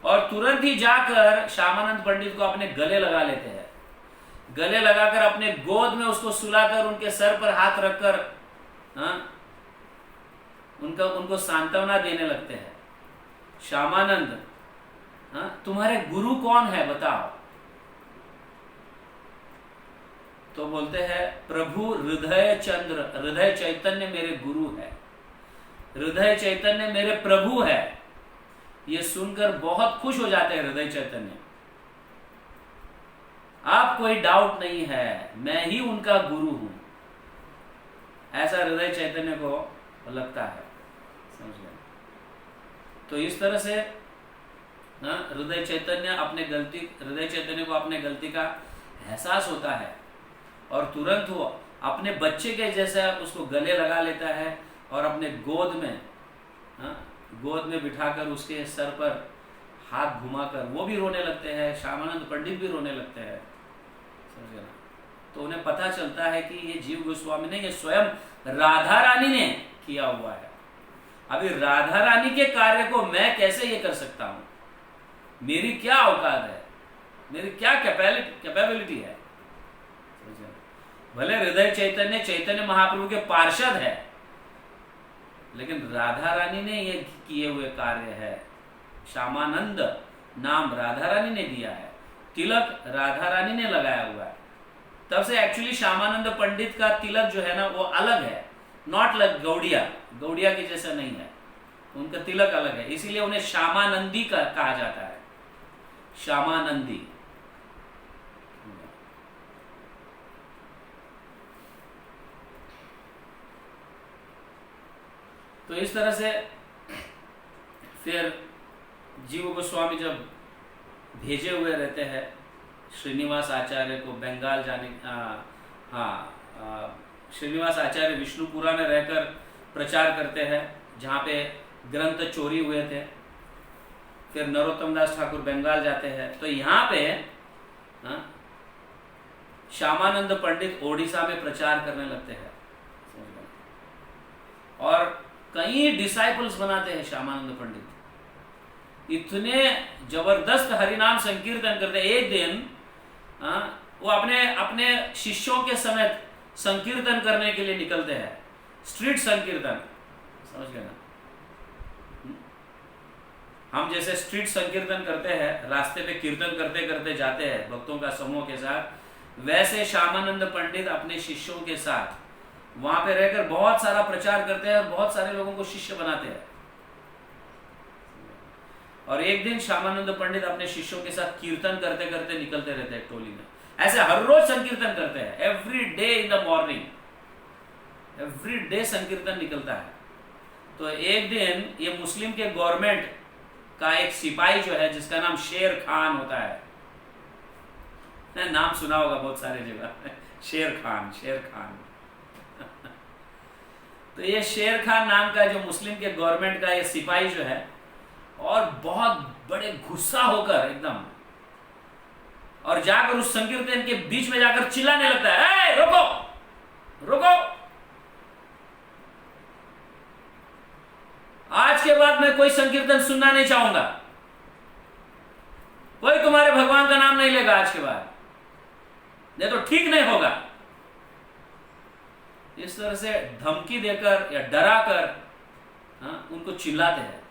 और तुरंत ही जाकर श्यामानंद पंडित को अपने गले लगा लेते हैं, गले लगाकर अपने गोद में उसको सुलाकर उनके सर पर हाथ रखकर उनको सांत्वना देने लगते हैं। श्यामानंद, तुम्हारे गुरु कौन है बताओ? तो बोलते हैं, प्रभु हृदय चैतन्य मेरे गुरु है, हृदय चैतन्य मेरे प्रभु है। ये सुनकर बहुत खुश हो जाते हैं हृदय चैतन्य। आप कोई डाउट नहीं है, मैं ही उनका गुरु हूं, ऐसा हृदय चैतन्य को लगता है। समझ गए? तो इस तरह से हृदय चैतन्य को अपने गलती का एहसास होता है और तुरंत वो अपने बच्चे के जैसा उसको गले लगा लेता है और अपने गोद में बिठाकर उसके सर पर हाथ घुमाकर वो भी रोने लगते हैं, श्यामानंद पंडित भी रोने लगते हैं। समझ गए? तो उन्हें पता चलता है कि ये जीव गोस्वामी ने, ये स्वयं राधा रानी ने किया हुआ है। अभी राधा रानी के कार्य को मैं कैसे ये कर सकता हूं? मेरी क्या औकात है, मेरी क्या कैपेबिलिटी है? भले हृदय चैतन्य महाप्रभु के पार्षद है, लेकिन राधा रानी ने ये किए हुए कार्य है। श्यामानंद नाम राधा रानी ने दिया है, तिलक राधा रानी ने लगाया हुआ है। तब से एक्चुअली श्यामानंद पंडित का तिलक जो है ना, वो अलग है, नॉट लाइक गौड़िया के जैसा नहीं है, उनका तिलक अलग है, इसीलिए उन्हें श्यामानंदी कहा जाता है, श्यामानंदी। तो इस तरह से फिर जीव गोस्वामी जब भेजे हुए रहते हैं श्रीनिवास आचार्य को बंगाल जाने, श्रीनिवास आचार्य विष्णुपुरा में रहकर प्रचार करते हैं, जहाँ पे ग्रंथ चोरी हुए थे। फिर नरोत्तम दास ठाकुर बंगाल जाते हैं, तो यहाँ पे श्यामानंद पंडित ओडिशा में प्रचार करने लगते हैं। और कई डिसाइपल्स बनाते हैं श्यामानंद पंडित। इतने जबरदस्त हरिनाम संकीर्तन करते हैं। एक दिन वो अपने अपने शिष्यों के समेत संकीर्तन करने के लिए निकलते हैं, स्ट्रीट संकीर्तन, समझ गए ना। हम जैसे स्ट्रीट संकीर्तन करते हैं, रास्ते पे कीर्तन करते करते जाते हैं भक्तों का समूह के साथ, वैसे श्यामानंद पंडित अपने शिष्यों के साथ वहां पे रहकर बहुत सारा प्रचार करते हैं और बहुत सारे लोगों को शिष्य बनाते हैं। और एक दिन श्यामानंद पंडित अपने शिष्यों के साथ कीर्तन करते करते निकलते रहते हैं टोली में। ऐसे हर रोज संकीर्तन करते हैं, every day in the morning, every day संकीर्तन निकलता है। तो एक दिन ये मुस्लिम के गवर्नमेंट का एक सिपाही जो है, जिसका नाम शेर खान होता है, नाम सुना होगा बहुत सारे जगह, शेर खान, शेर खान। तो ये शेर खान नाम का जो मुस्लिम के गवर्नमेंट का ये सिपाही जो है, और बहुत बड़े गुस्सा होकर एकदम, और जाकर उस संकीर्तन के बीच में जाकर चिल्लाने लगता है, ए, रोको रोको, आज के बाद मैं कोई संकीर्तन सुनना नहीं चाहूंगा, कोई तुम्हारे भगवान का नाम नहीं लेगा आज के बाद, नहीं तो ठीक नहीं होगा। इस तरह से धमकी देकर या डराकर उनको चिल्लाते हैं।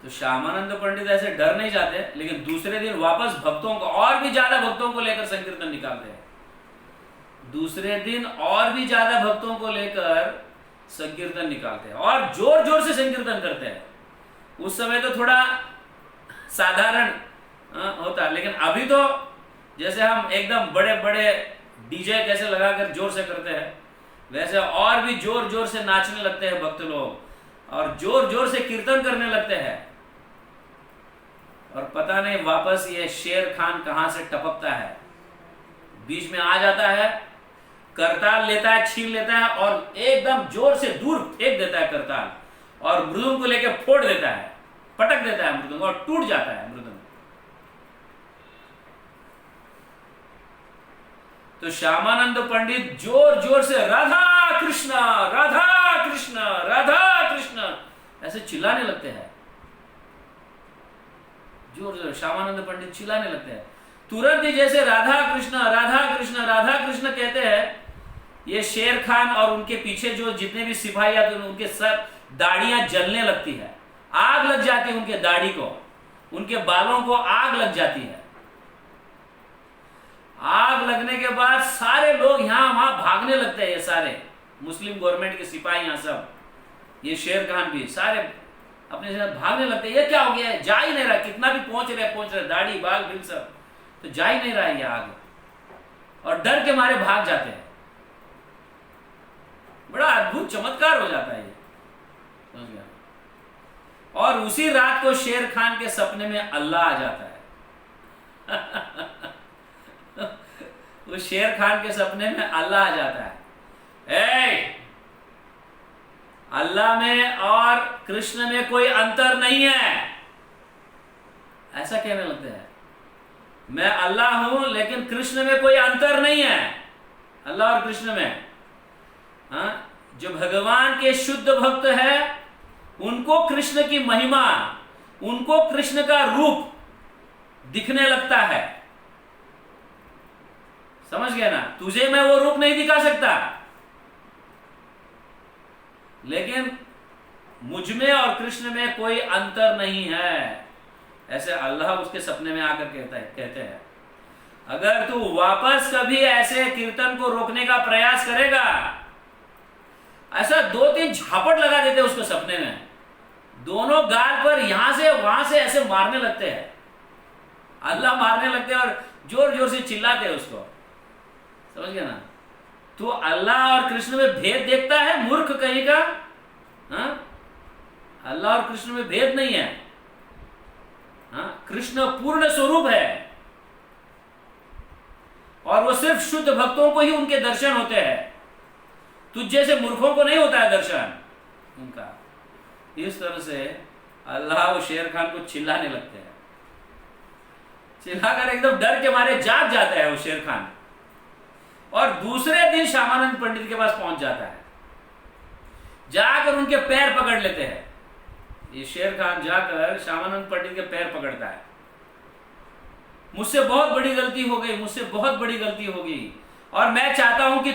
तो श्यामानंद पंडित ऐसे डर नहीं जाते, लेकिन दूसरे दिन वापस भक्तों को, और भी ज्यादा भक्तों को लेकर संकीर्तन निकालते हैं। दूसरे दिन और भी ज्यादा भक्तों को लेकर संकीर्तन निकालते हैं और जोर जोर से संकीर्तन करते हैं। उस समय तो थोड़ा साधारण होता, लेकिन अभी तो जैसे हम एकदम बड़े बड़े डीजे कैसे लगाकर जोर से करते हैं, वैसे और भी जोर जोर से नाचने लगते हैं भक्त लोग, और जोर जोर से कीर्तन करने लगते हैं। और पता नहीं वापस ये शेर खान कहां से टपकता है, बीच में आ जाता है, करताल लेता है, छीन लेता है और एकदम जोर से दूर फेंक देता है करताल, और मृदंग को लेकर फोड़ देता है, पटक देता है मृदंग, और टूट जाता है मृदंग। तो श्यामानंद पंडित जोर जोर से राधा कृष्ण राधा कृष्ण राधा कृष्ण ऐसे चिल्लाने लगते हैं, जोर जोर श्यामानंद पंडित चिल्लाने लगते हैं। तुरंत ही जैसे राधा कृष्ण राधा कृष्ण राधा कृष्ण कहते हैं, ये शेर खान और उनके पीछे जो जितने भी सिपाही आते हैं, उनके सब दाढ़ियां जलने लगती है, आग लग जाती है उनके दाढ़ी को, उनके बालों को आग लग जाती है। आग लगने के बाद सारे लोग यहां वहां भागने लगते हैं, ये सारे मुस्लिम गवर्नमेंट के सिपाही, यहां सब, ये शेर खान भी, सारे अपने से भागने लगते हैं। ये क्या हो गया है, जा ही नहीं रहा, कितना भी पहुंच रहे दाढ़ी बाल बिल सब, तो जा ही नहीं रहा है ये आग, और डर के मारे भाग जाते हैं। बड़ा अद्भुत चमत्कार हो जाता है ये, समझ गया। और उसी रात को शेर खान के सपने में अल्लाह आ जाता है। वो शेर खान के सपने में अल्लाह आ जाता है, अल्लाह में और कृष्ण में कोई अंतर नहीं है, ऐसा कहने लगते हैं। मैं अल्लाह हूं लेकिन कृष्ण में कोई अंतर नहीं है, अल्लाह और कृष्ण में। जो भगवान के शुद्ध भक्त है, उनको कृष्ण की महिमा, उनको कृष्ण का रूप दिखने लगता है, समझ गया ना। तुझे मैं वो रूप नहीं दिखा सकता, लेकिन मुझ में और कृष्ण में कोई अंतर नहीं है, ऐसे अल्लाह उसके सपने में आकर कहते हैं। अगर तू वापस कभी ऐसे कीर्तन को रोकने का प्रयास करेगा, ऐसा 2-3 झापट लगा देते उसको सपने में, दोनों गाल पर यहां से वहां से ऐसे मारने लगते हैं, अल्लाह मारने लगते हैं और जोर जोर से चिल्लाते हैं उसको, समझ गया ना। तो अल्लाह और कृष्ण में भेद देखता है, मूर्ख कहीं का। अल्लाह और कृष्ण में भेद नहीं है, कृष्ण पूर्ण स्वरूप है, और वो सिर्फ शुद्ध भक्तों को ही उनके दर्शन होते हैं, तुझ जैसे मूर्खों को नहीं होता है दर्शन उनका। इस तरह से अल्लाह वो शेर खान को चिल्लाने लगते हैं, चिल्लाकर एकदम डर के मारे जाग जाता है वो शेर खान, और दूसरे दिन श्यामानंद पंडित के पास पहुंच जाता है, जाकर उनके पैर पकड़ लेते हैं। ये शेर खान जाकर श्यामानंद पंडित के पैर पकड़ता है, मुझसे बहुत बड़ी गलती हो गई, मुझसे बहुत बड़ी गलती हो गई, और मैं चाहता हूं कि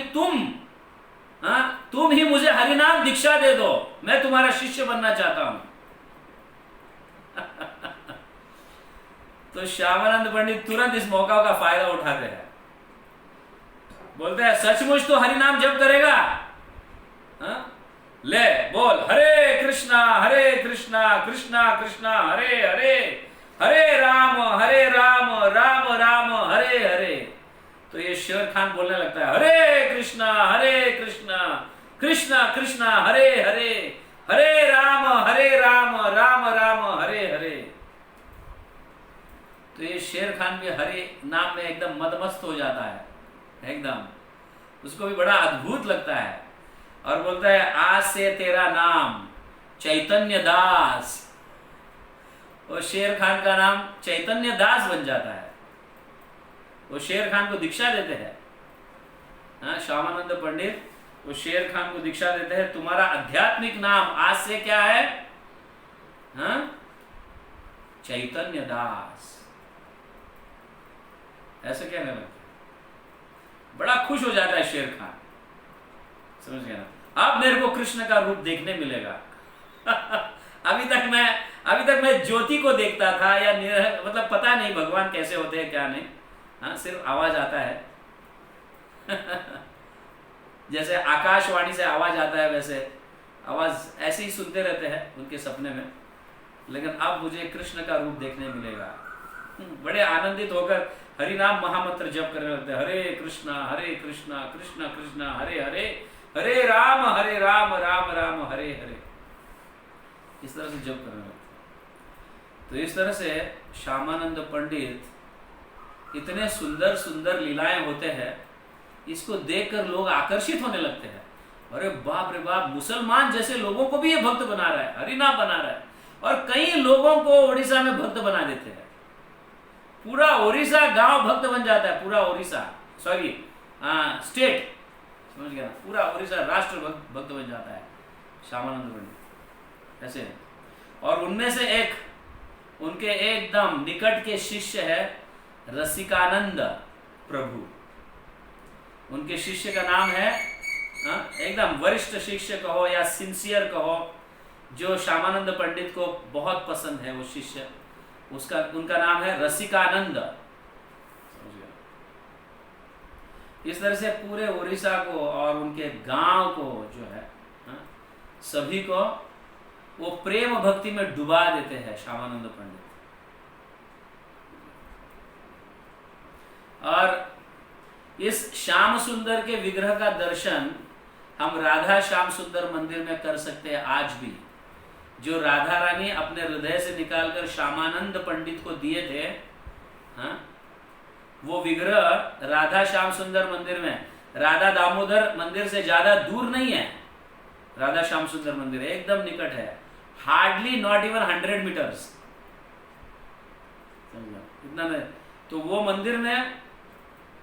तुम ही मुझे हरिनाम दीक्षा दे दो, मैं तुम्हारा शिष्य बनना चाहता हूं। तो श्यामानंद पंडित तुरंत इस मौका का फायदा उठाते हैं, बोलते हैं सचमुच तो हरिनाम जप करेगा? ले बोल, हरे कृष्णा कृष्णा कृष्णा हरे हरे, हरे राम राम राम हरे हरे। तो ये शेर खान बोलने लगता है, हरे कृष्णा कृष्णा कृष्णा हरे हरे, हरे राम राम राम हरे हरे। तो ये शेर खान भी हरे नाम में एकदम मदमस्त हो जाता है, एकदम उसको भी बड़ा अद्भुत लगता है, और बोलता है आज से तेरा नाम चैतन्य दास। और शेर खान का नाम चैतन्य दास बन जाता है। वो शेर खान को दीक्षा देते हैं, श्यामानंद पंडित वो शेर खान को दीक्षा देते हैं, तुम्हारा आध्यात्मिक नाम आज से क्या है? चैतन्य दास, ऐसे कहने लगते हैं। बड़ा खुश हो जाता है शेर खान, समझ गया ना? अब मेरे को कृष्ण का रूप देखने मिलेगा। अभी तक मैं ज्योति को देखता था, या मतलब पता नहीं भगवान कैसे होते हैं क्या नहीं, सिर्फ आवाज आता है। जैसे आकाशवाणी से आवाज आता है, वैसे आवाज ऐसे ही सुनते रहते हैं उनके सपने में, लेकिन अब मुझे कृष्ण का रूप देखने मिलेगा। बड़े आनंदित होकर हरिनाम महामंत्र जप करने लगते हैं, हरे कृष्णा कृष्ण कृष्ण हरे हरे, हरे राम राम राम हरे हरे। इस तरह से जप करने लगते हैं। तो इस तरह से श्यामानंद पंडित, इतने सुंदर सुंदर लीलाएं होते हैं, इसको देखकर लोग आकर्षित होने लगते हैं। अरे बाप रे बाप, मुसलमान जैसे लोगों को भी ये भक्त बना रहा है, हरिनाम बना रहा है, और कई लोगों को उड़ीसा में भक्त बना देते हैं। पूरा उड़ीसा गांव भक्त बन जाता है, पूरा उड़ीसा स्टेट, समझ गया ना, पूरा उड़ीसा राष्ट्र भक्त बन जाता है श्यामानंद पंडित ऐसे। और उनमें से एक, उनके एकदम निकट के शिष्य है रसिकानंद प्रभु। उनके शिष्य का नाम है, एकदम वरिष्ठ शिष्य कहो या सिंसियर कहो, जो श्यामानंद पंडित को बहुत पसंद है वो शिष्य, उनका नाम है रसिकानंद। इस तरह से पूरे उड़ीसा को और उनके गांव को जो है, सभी को वो प्रेम भक्ति में डुबा देते हैं श्यामानंद पंडित। और इस श्याम सुंदर के विग्रह का दर्शन हम राधा श्याम सुंदर मंदिर में कर सकते हैं आज भी। जो राधा रानी अपने हृदय से निकालकर श्यामानंद पंडित को दिए थे, वो विग्रह राधा श्याम सुंदर मंदिर में, राधा दामोदर मंदिर से ज्यादा दूर नहीं है। राधा श्याम सुंदर मंदिर एकदम निकट है, हार्डली नॉट इवन 100 मीटर्स, इतना नहीं। तो वो मंदिर में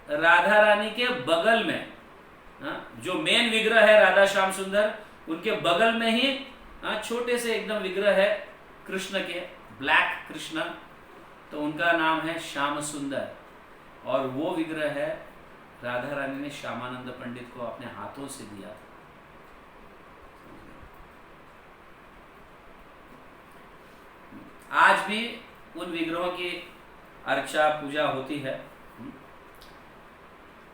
राधा रानी के बगल में, जो मेन विग्रह है राधा श्याम सुंदर, उनके बगल में ही छोटे से एकदम विग्रह है कृष्ण के, ब्लैक कृष्ण, तो उनका नाम है श्याम सुंदर। और वो विग्रह है राधा रानी ने श्यामानंद पंडित को अपने हाथों से दिया। आज भी उन विग्रहों की अर्चा पूजा होती है।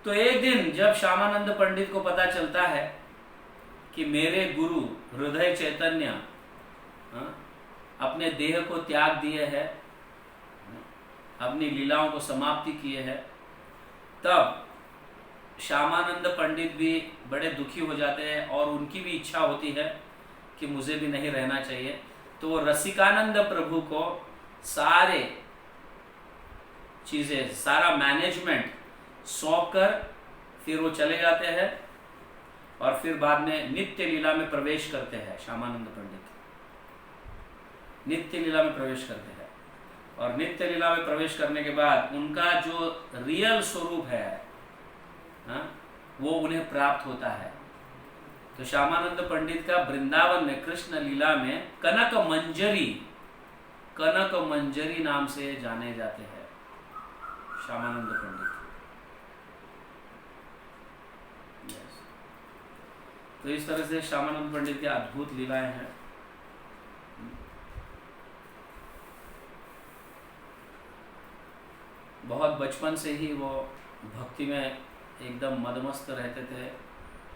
तो एक दिन जब श्यामानंद पंडित को पता चलता है कि मेरे गुरु हृदय चैतन्य अपने देह को त्याग दिए है, अपनी लीलाओं को समाप्ति किए हैं, तब श्यामानंद पंडित भी बड़े दुखी हो जाते हैं और उनकी भी इच्छा होती है कि मुझे भी नहीं रहना चाहिए। तो वो रसिकानंद प्रभु को सारे चीजें, सारा मैनेजमेंट सौंप कर फिर वो चले जाते हैं और फिर बाद में नित्य लीला में प्रवेश करते हैं। श्यामानंद पंडित नित्य लीला में प्रवेश करते हैं और नित्य लीला में प्रवेश करने के बाद उनका जो रियल स्वरूप है, वो उन्हें प्राप्त होता है। तो श्यामानंद पंडित का वृंदावन में कृष्ण लीला में कनक मंजरी नाम से जाने जाते हैं श्यामानंद पंडित। yes. तो इस तरह से श्यामानंद पंडित की अद्भुत लीलाएं हैं। बहुत बचपन से ही वो भक्ति में एकदम मदमस्त रहते थे,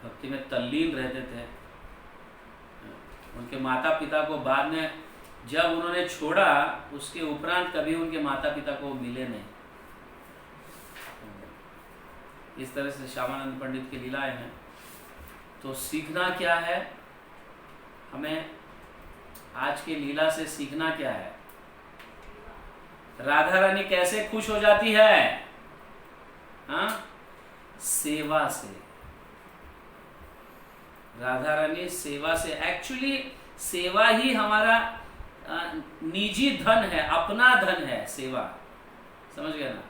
भक्ति में तल्लीन रहते थे। उनके माता पिता को बाद में जब उन्होंने छोड़ा, उसके उपरांत कभी उनके माता पिता को मिले नहीं। इस तरह से श्यामानंद पंडित की लीलाएं हैं। तो सीखना क्या है हमें, आज की लीला से सीखना क्या है? राधा रानी कैसे खुश हो जाती है? हाँ, सेवा से। राधा रानी सेवा से, एक्चुअली सेवा ही हमारा निजी धन है, अपना धन है सेवा। समझ गए ना?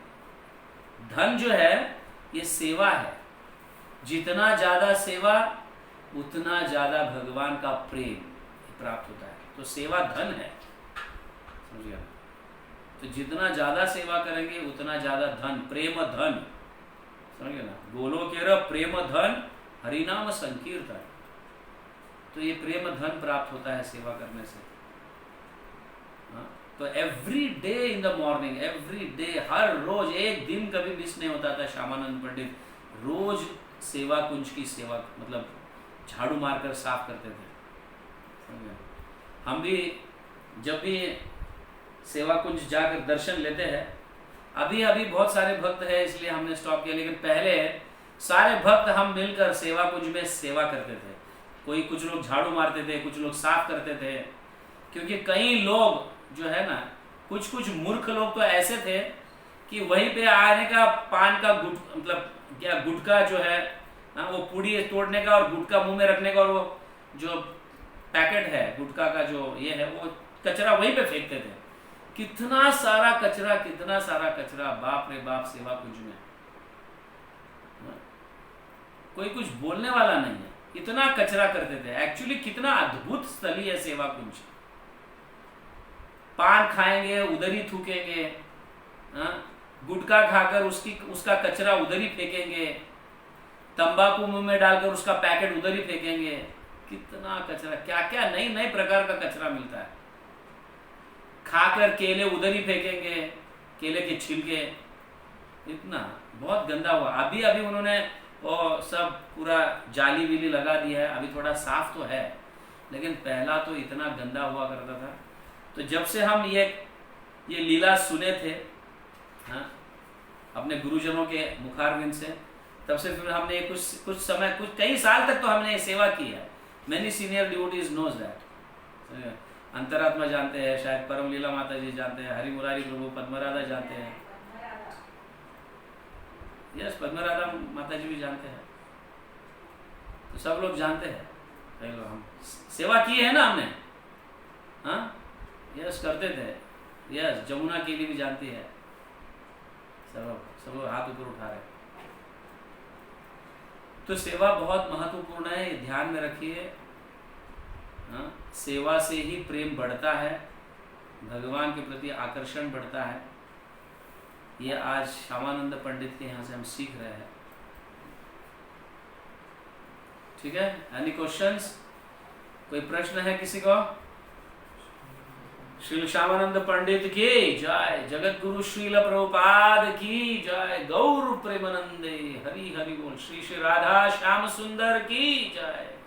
धन जो है ये सेवा है। जितना ज्यादा सेवा उतना ज्यादा भगवान का प्रेम प्राप्त होता है। तो सेवा धन है, समझ गए ना? तो जितना ज्यादा सेवा करेंगे उतना ज्यादा धन, प्रेम धन, समझ गए ना? गोलोकेर प्रेम धन हरिनाम संकीर्तन। तो ये प्रेम धन प्राप्त होता है सेवा करने से। तो every day in the morning, every day, हर रोज, एक दिन कभी मिस नहीं होता था। श्यामानंद पंडित रोज सेवा कुंज की सेवा, मतलब झाड़ू मारकर साफ करते थे। हम भी जब भी सेवा कुंज जाकर दर्शन लेते हैं, अभी बहुत सारे भक्त हैं इसलिए हमने स्टॉप किया, लेकिन पहले सारे भक्त हम मिलकर सेवा कुंज में सेवा करते थे। कोई, कुछ लोग झाड़ू मारते थे, कुछ लोग साफ करते थे। क्योंकि कई लोग जो है ना, कुछ मूर्ख लोग तो ऐसे थे कि वहीं पे आने का पान का गुटका जो है, वो पूड़ी तोड़ने का और गुटका मुंह में रखने का, और वो जो पैकेट है गुटखा का जो ये है, वो कचरा वहीं पे फेंकते थे। कितना सारा कचरा, बाप रे बाप, सेवा कुंज में कोई कुछ बोलने वाला नहीं है, इतना कचरा करते थे। एक्चुअली कितना अद्भुत स्थली है सेवा कुंज। पान खाएंगे उधर ही थूकेंगे, गुटखा खाकर उसका कचरा उधर ही फेंकेंगे, तंबाकू मुंह में डालकर उसका पैकेट उधर ही फेंकेंगे। कितना कचरा, क्या क्या नई प्रकार का कचरा मिलता है। खाकर केले उधर ही फेंकेंगे, केले के छिलके, इतना बहुत गंदा हुआ। अभी उन्होंने वो सब पूरा जाली वीली लगा दिया है, अभी थोड़ा साफ तो है, लेकिन पहला तो इतना गंदा हुआ करता था। तो जब से हम ये लीला सुने थे, हाँ, अपने गुरुजनों के मुखारविंद से, तब से फिर हमने कुछ समय, कई साल तक तो हमने सेवा की है। Many senior devotees knows that. अंतरात्मा जानते हैं, शायद परम लीला माता जी जानते हैं, हरि मुरारी प्रभु, पद्मराधा जानते हैं, यस, पद्मराधा माता जी भी जानते हैं। तो सब लोग जानते हैं, कई लोग हम सेवा की है ना हमने, हाँ, यस, करते थे, यस। जमुना के लिए भी जानती है, सब लोग हाथ ऊपर उठा रहे। तो सेवा बहुत महत्वपूर्ण है, ध्यान में रखिए। हाँ, सेवा से ही प्रेम बढ़ता है, भगवान के प्रति आकर्षण बढ़ता है। ये आज श्यामानंद पंडित के यहाँ से हम सीख रहे हैं। ठीक है, एनी क्वेश्चंस? कोई प्रश्न है किसी को? श्रील श्यामानंद पंडित की जय, जगत गुरु श्रील प्रभुपाद की जय, गौर प्रेमानंदे, हरि हरि बोल। श्री श्री राधा श्याम सुंदर की जय।